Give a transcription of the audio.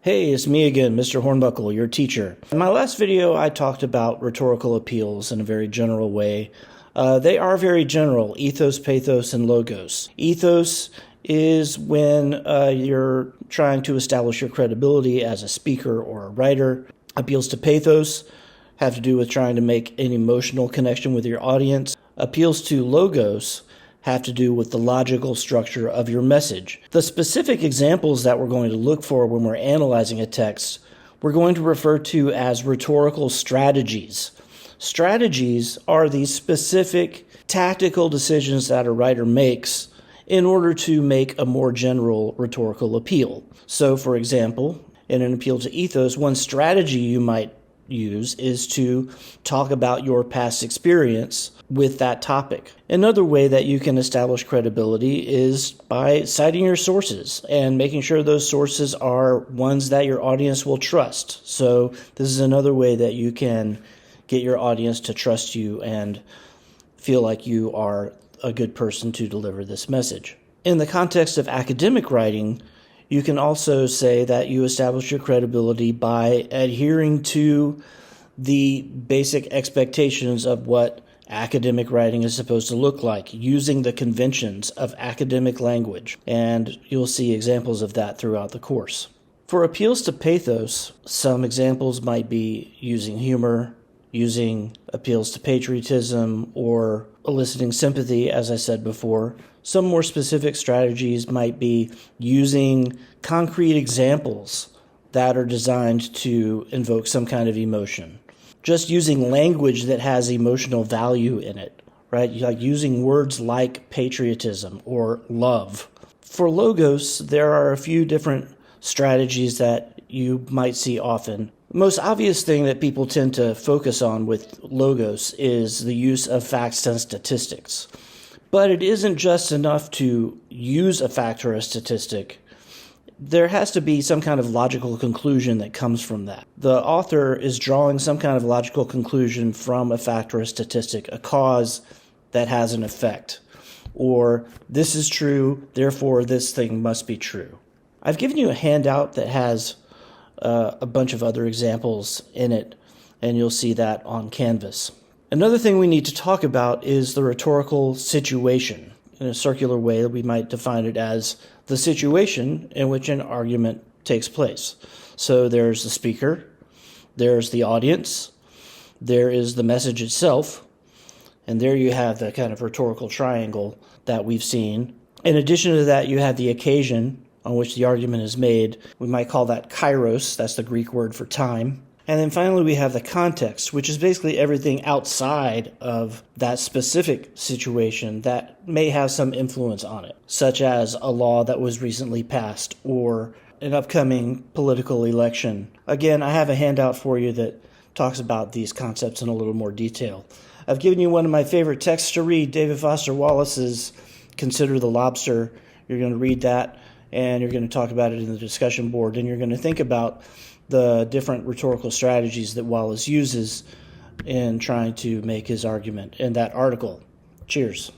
Hey, it's me again, Mr. Hornbuckle, your teacher. In my last video, I talked about rhetorical appeals in a very general way. They are very general: ethos, pathos, and logos. Ethos is when you're trying to establish your credibility as a speaker or a writer. Appeals to pathos have to do with trying to make an emotional connection with your audience. Appeals to logos have to do with the logical structure of your message. The specific examples that we're going to look for when we're analyzing a text, we're going to refer to as rhetorical strategies. Strategies are these specific tactical decisions that a writer makes in order to make a more general rhetorical appeal. So, for example, in an appeal to ethos, one strategy you might use is to talk about your past experience with that topic. Another way that you can establish credibility is by citing your sources and making sure those sources are ones that your audience will trust. So this is another way that you can get your audience to trust you and feel like you are a good person to deliver this message. In the context of academic writing, you can also say that you establish your credibility by adhering to the basic expectations of what academic writing is supposed to look like, using the conventions of academic language. And you'll see examples of that throughout the course. For appeals to pathos, some examples might be using humor, using appeals to patriotism, or eliciting sympathy, as I said before. Some more specific strategies might be using concrete examples that are designed to invoke some kind of emotion. Just using language that has emotional value in it, right? Like using words like patriotism or love. For logos, there are a few different strategies that you might see often. The most obvious thing that people tend to focus on with logos is the use of facts and statistics. But it isn't just enough to use a fact or a statistic. There has to be some kind of logical conclusion that comes from that. The author is drawing some kind of logical conclusion from a fact or a statistic, a cause that has an effect. Or this is true, therefore this thing must be true. I've given you a handout that has a bunch of other examples in it, and you'll see that on Canvas. Another thing we need to talk about is the rhetorical situation. In a circular way, we might define it as the situation in which an argument takes place. So there's the speaker, there's the audience, there is the message itself, and there you have the kind of rhetorical triangle that we've seen. In addition to that, you have the occasion on which the argument is made. We might call that kairos, that's the Greek word for time. And then finally we have the context, which is basically everything outside of that specific situation that may have some influence on it, such as a law that was recently passed or an upcoming political election. Again, I have a handout for you that talks about these concepts in a little more detail. I've given you one of my favorite texts to read, David Foster Wallace's Consider the Lobster. You're going to read that, and you're going to talk about it in the discussion board, and you're going to think about the different rhetorical strategies that Wallace uses in trying to make his argument in that article. Cheers.